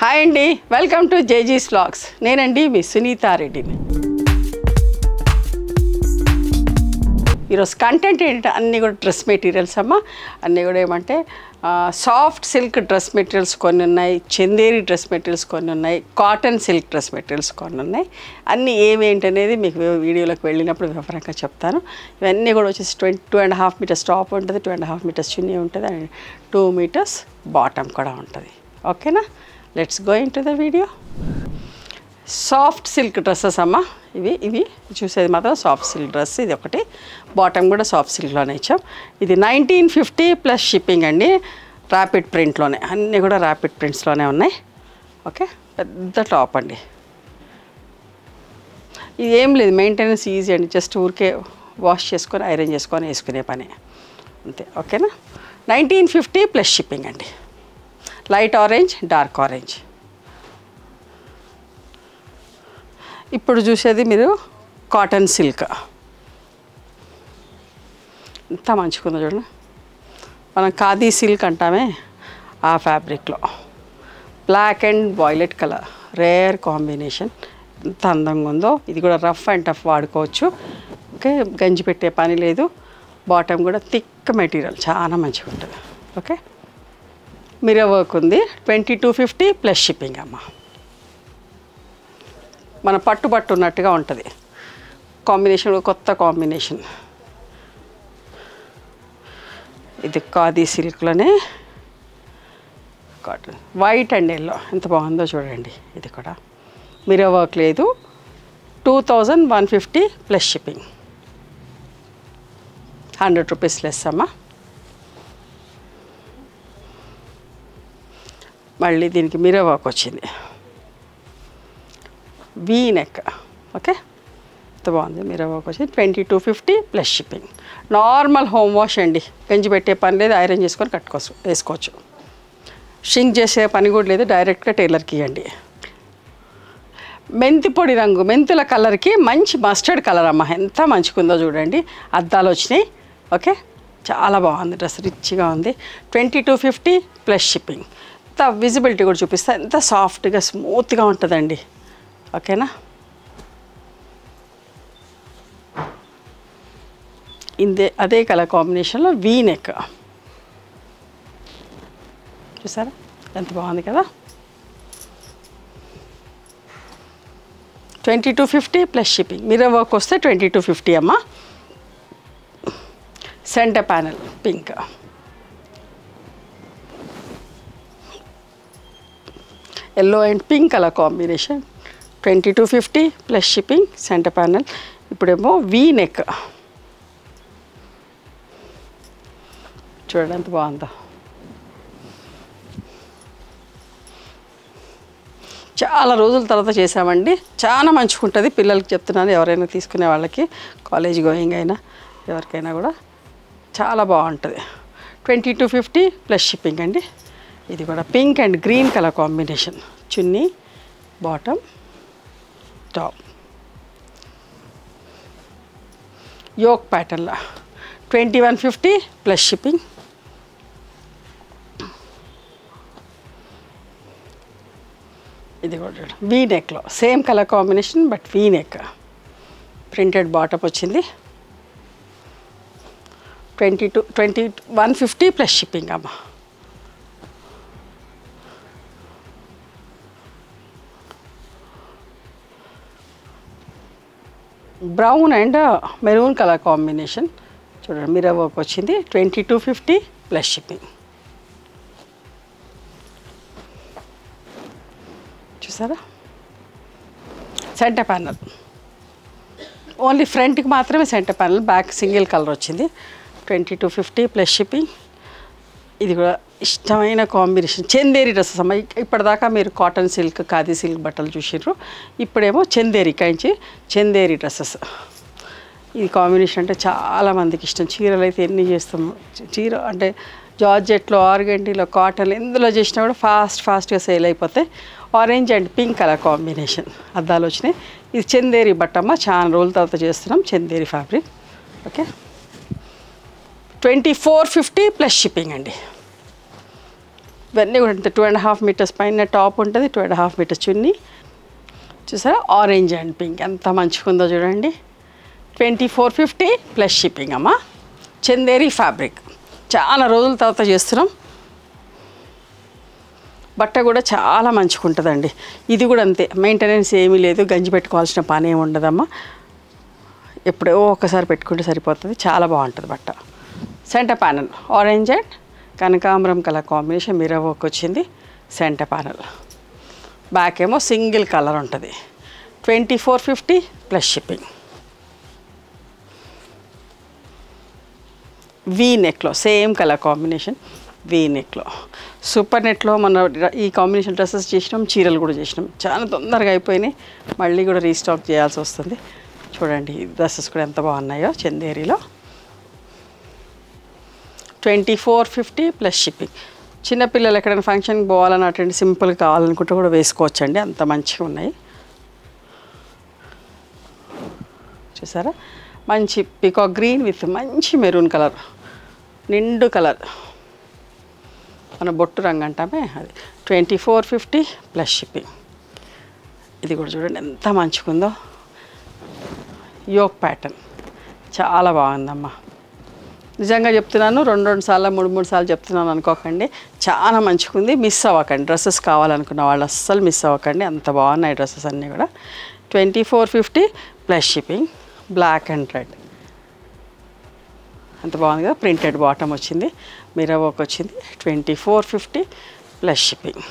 Hi అండి, welcome to జేజీస్ vlogs. నేనండి మీ సునీతా రెడ్డిని. ఈరోజు కంటెంట్ ఏంటంటే అన్నీ కూడా డ్రెస్ మెటీరియల్స్ అమ్మ. అన్నీ కూడా ఏమంటే సాఫ్ట్ సిల్క్ డ్రెస్ మెటీరియల్స్ కొన్ని ఉన్నాయి, చందేరి డ్రెస్ మెటీరియల్స్ కొన్ని ఉన్నాయి, కాటన్ సిల్క్ డ్రెస్ మెటీరియల్స్ కొన్ని ఉన్నాయి. అన్నీ ఏమేంటి అనేది మీకు వీడియోలోకి వెళ్ళినప్పుడు వివరంగా చెప్తాను. ఇవన్నీ కూడా వచ్చేసి 2.5 మీటర్స్ టాప్ ఉంటుంది, 2.5 మీటర్స్ చున్నీ ఉంటుంది, అండ్ 2 మీటర్స్ బాటమ్ కూడా ఉంటుంది. ఓకేనా, let's go in to the video. Soft silk dresses అమ్మ. ఇవి చూసేది మాత్రం సాఫ్ట్ సిల్క్ డ్రెస్. ఇది ఒకటి, బాటమ్ కూడా సాఫ్ట్ సిల్క్లోనే ఇచ్చాం. ఇది 1950 ప్లస్ షిప్పింగ్ అండి, ర్యాపిడ్ ప్రింట్లోనే. అన్నీ కూడా ర్యాపిడ్ ప్రింట్స్లోనే ఉన్నాయి. ఓకే, పెద్ద టాప్ అండి. ఇది ఏం లేదు, మెయింటెనెన్స్ ఈజీ అండి, జస్ట్ ఊరికే వాష్ చేసుకొని ఐరన్ చేసుకొని వేసుకునే పని అంతే. ఓకేనా, 1950 ప్లస్ షిప్పింగ్ అండి. Light orange, dark orange. ఇప్పుడు చూసేది మీరు కాటన్ సిల్క్. ఎంత మంచిగుందో చూడండి. మనం ఖాదీ సిల్క్ అంటామే, ఆ ఫ్యాబ్రిక్లో black and violet colour, rare combination. ఎంత అందంగా ఉందో. ఇది కూడా రఫ్ అండ్ టఫ్ వాడుకోవచ్చు. ఓకే, గంజి పెట్టే పని లేదు. బాటమ్ కూడా థిక్ మెటీరియల్, చాలా మంచిగా ఉంటుంది. ఓకే, మిర్రర్ వర్క్ ఉంది. 2250 ప్లస్ షిప్పింగ్ అమ్మ. మన పట్టు ఉన్నట్టుగా ఉంటుంది. కాంబినేషన్ కొత్త కాంబినేషన్. ఇది ఖాదీ సిల్క్లోనే కాటన్, వైట్ అండ్ ఎల్లో. ఎంత బాగుందో చూడండి. ఇది కూడా మిర్రర్ వర్క్ లేదు. 2150 ప్లస్ షిప్పింగ్, 100 రూపీస్ లెస్ అమ్మ. మళ్ళీ దీనికి మిర్రర్ వర్క్ వచ్చింది, వీ నెక్. ఓకే, ఎంత బాగుంది, మిర్రర్ వర్క్ వచ్చింది. 2250 plus shipping. Normal home wash అండి, గంజి పెట్టే పని లేదు, ఐరన్ చేసుకొని వేసుకోవచ్చు. షింక్ చేసే పని కూడా లేదు, డైరెక్ట్గా టైలర్కి ఇవ్వండి. మెంతి పొడి రంగు, మెంతుల కలర్కి మంచి మస్టర్డ్ కలర్ అమ్మ. ఎంత మంచిగుందో చూడండి. అద్దాలు వచ్చినాయి. ఓకే, చాలా బాగుంది డ్రెస్, రిచ్గా ఉంది. 2250 ప్లస్ షిప్పింగ్. ఎంత విజిబిలిటీ కూడా చూపిస్తా, ఎంత సాఫ్ట్గా స్మూత్గా ఉంటుందండి. ఓకేనా, అదే కలర్ కాంబినేషన్లో వీ నెక్. చూసారా ఎంత బాగుంది కదా. 2250 ప్లస్ షిప్పింగ్. మిర్రర్ వర్క్ వస్తే 2250 అమ్మ. Centre panel pink. Yellow and pink colour combination. 2250 plus shipping. Centre panel. ఇప్పుడేమో వీ నెక్. చూడండి ఎంత బాగుందో. చాలా రోజుల తర్వాత చేసామండి, చాలా మంచిగా ఉంటుంది. పిల్లలకి చెప్తున్నాను, ఎవరైనా తీసుకునే వాళ్ళకి, కాలేజ్ గోయింగ్ అయినా ఎవరికైనా కూడా చాలా బాగుంటుంది. 2250 ప్లస్ షిప్పింగ్ అండి. ఇది కూడా pink and green colour combination. చున్నీ, బాటమ్, టాప్. యోక్ ప్యాటర్న్లో 2150 ప్లస్ షిప్పింగ్. ఇది కూడా వీ నెక్లో same colour combination, but V neck. Printed bottom వచ్చింది. 2150 ప్లస్ షిప్పింగ్ అమ్మ. Brown and maroon colour combination. చూడండి, మిర్రర్ వర్క్ వచ్చింది. 2250 ప్లస్ షిప్పింగ్. చూసారా, సెంటర్ ప్యానల్. ఓన్లీ ఫ్రంట్కి మాత్రమే centre panel, back single colour వచ్చింది. 2250 ప్లస్ షిప్పింగ్. ఇది కూడా ఇష్టమైన కాంబినేషన్. చందేరి డ్రెస్సెస్ అమ్మ. ఇప్పటిదాకా మీరు కాటన్ సిల్క్, ఖాదీ సిల్క్ బట్టలు చూసిర్రు. ఇప్పుడేమో చందేరి కాయించి చందేరి డ్రెస్సెస్. ఈ కాంబినేషన్ అంటే చాలామందికి ఇష్టం. చీరలు అయితే ఎన్ని చేస్తాము. చీర అంటే జార్జెట్లో, ఆర్గండీలో, కాటన్ ఎందులో చేసినా కూడా ఫాస్ట్గా సేల్ అయిపోతాయి. Orange and pink colour combination. అద్దాలు వచ్చినాయి. ఇది చందేరి బట్టమ్మ, చాలా రోజుల తర్వాత చేస్తున్నాం Chanderi fabric. Okay, 2450 plus shipping అండి. ఇవన్నీ కూడా 2.5 మీటర్స్ పైన టాప్ ఉంటుంది, 2.5 మీటర్స్ చున్నీ. చూసారా ఆరెంజ్ అండ్ పింక్ ఎంత మంచిగా ఉందో చూడండి. 2450 ప్లస్ షిప్పింగ్ అమ్మ. చందేరి ఫ్యాబ్రిక్ చాలా రోజుల తర్వాత చేస్తున్నాం. బట్ట కూడా చాలా మంచిగా ఉంటుందండి. ఇది కూడా అంతే, మెయింటెనెన్స్ ఏమీ లేదు, గంజి పెట్టుకోవాల్సిన పని ఏమి ఉండదమ్మా. ఎప్పుడో ఒకసారి పెట్టుకుంటే సరిపోతుంది. చాలా బాగుంటుంది బట్ట. సెంటర్ ప్యానల్ ఆరెంజ్ అండ్ కనకాంబరం కలర్ కాంబినేషన్ మిర్రర్ వర్క్ వచ్చింది. సెంటర్ ప్యానల్ బ్యాక్ ఏమో సింగిల్ కలర్ ఉంటుంది. 2450 ప్లస్ షిప్పింగ్. వీ నెక్లో సేమ్ కలర్ కాంబినేషన్, వీ నెక్లో సూపర్ నెట్లో మన ఈ కాంబినేషన్ డ్రెస్సెస్ చేసినాం, చీరలు కూడా చేసినాం. చాలా తొందరగా అయిపోయినాయి, మళ్ళీ కూడా రీస్టాక్ చేయాల్సి వస్తుంది. చూడండి ఈ డ్రెస్సెస్ కూడా ఎంత బాగున్నాయో చందేరిలో. 2450 ప్లస్ షిప్పింగ్. చిన్నపిల్లలు ఎక్కడైనా ఫంక్షన్కి పోవాలని అటువంటి సింపుల్ కావాలనుకుంటే కూడా వేసుకోవచ్చండి, అంత మంచిగా ఉన్నాయి. చూసారా మంచి పీకాక్ గ్రీన్ విత్ మంచి మెరూన్ కలర్, నిండు కలర్, మన బొట్టు రంగు అంటామే అది. 2450 ప్లస్ షిప్పింగ్. ఇది కూడా చూడండి ఎంత మంచిగా ఉందో. యోక్ ప్యాటర్న్ చాలా బాగుందమ్మా. నిజంగా చెప్తున్నాను, 2 సార్లు 3 సార్లు చెప్తున్నాను అనుకోకండి. చాలా మంచిగా ఉంది, మిస్ అవ్వకండి. డ్రెస్సెస్ కావాలనుకున్న వాళ్ళు అస్సలు మిస్ అవ్వకండి, అంత బాగున్నాయి డ్రెస్సెస్ అన్నీ కూడా. 2450 plus shipping. Black and red అంత బాగుంది కదా. ప్రింటెడ్ బాటమ్ వచ్చింది, మిర్రర్ వర్క్ వచ్చింది. 2450 plus shipping.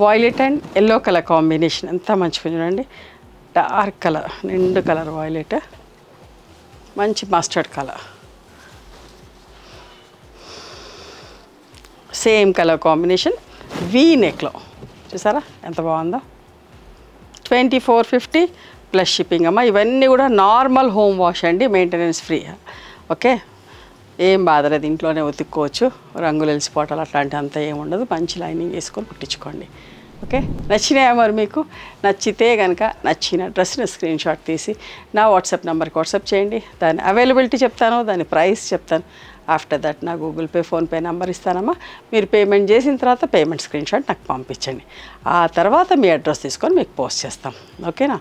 Violet and yellow colour combination ఎంత మంచిగా చూడండి. డార్క్ కలర్, నిండు కలర్ వాయిలెట్, మంచి mustard colour, same colour combination. V నెక్లో చూసారా ఎంత బాగుందో. 2450 ప్లస్ షిప్పింగ్ అమ్మ. ఇవన్నీ కూడా నార్మల్ హోమ్ వాష్ అండి, మెయింటెనెన్స్ ఫ్రీ. ఓకే, ఏం బాధ లేదు, ఇంట్లోనే ఉతుక్కోవచ్చు. రంగులు వెలిసిపోవటాలు అట్లాంటి అంతా ఏముండదు. మంచి లైనింగ్ వేసుకొని కుట్టించుకోండి. ఓకే, నచ్చినాయా మరి మీకు? నచ్చితే కనుక నచ్చిన డ్రెస్ని స్క్రీన్ షాట్ తీసి నా వాట్సాప్ నెంబర్కి వాట్సాప్ చేయండి. దాని అవైలబిలిటీ చెప్తాను, దాని ప్రైస్ చెప్తాను. ఆఫ్టర్ దట్ నా గూగుల్ పే, ఫోన్పే నెంబర్ ఇస్తానమ్మా. మీరు పేమెంట్ చేసిన తర్వాత పేమెంట్ స్క్రీన్ షాట్ నాకు పంపించండి. ఆ తర్వాత మీ అడ్రస్ తీసుకొని మీకు పోస్ట్ చేస్తాం. ఓకేనా?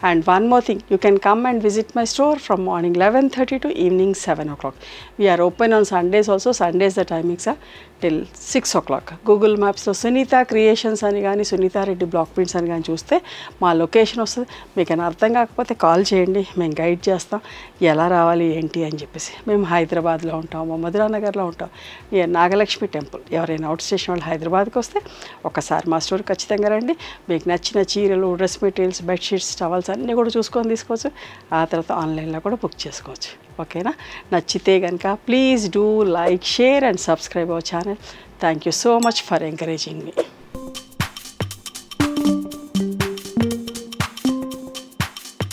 And one more thing, you can come and visit my store from morning 11:30 to evening 7 o'clock. We are open on Sundays also. Sundays the timings are till 6 o'clock. Google మ్యాప్స్లో Sunitha creations అని కానీ Sunitha Reddy block prints అని కానీ చూస్తే మా location వస్తుంది. మీకు అర్థం కాకపోతే కాల్ చేయండి, మేము గైడ్ చేస్తాం ఎలా రావాలి ఏంటి అని చెప్పేసి. మేము హైదరాబాద్లో ఉంటాము, మధురానగర్లో ఉంటాం, నాగలక్ష్మి టెంపుల్. ఎవరైనా అవుట్ స్టేషన్ వాళ్ళు హైదరాబాద్కి వస్తే ఒకసారి మా స్టోర్ ఖచ్చితంగా రండి. మీకు నచ్చిన చీరలు, డ్రెస్ మెటీరియల్స్, బెడ్షీట్స్, టవల్స్ అన్నీ కూడా చూసుకొని తీసుకోవచ్చు. ఆ తర్వాత ఆన్లైన్లో కూడా బుక్ చేసుకోవచ్చు. ఓకేనా? నచ్చితే కనుక please do like, share and subscribe our channel. Thank you so much for encouraging me.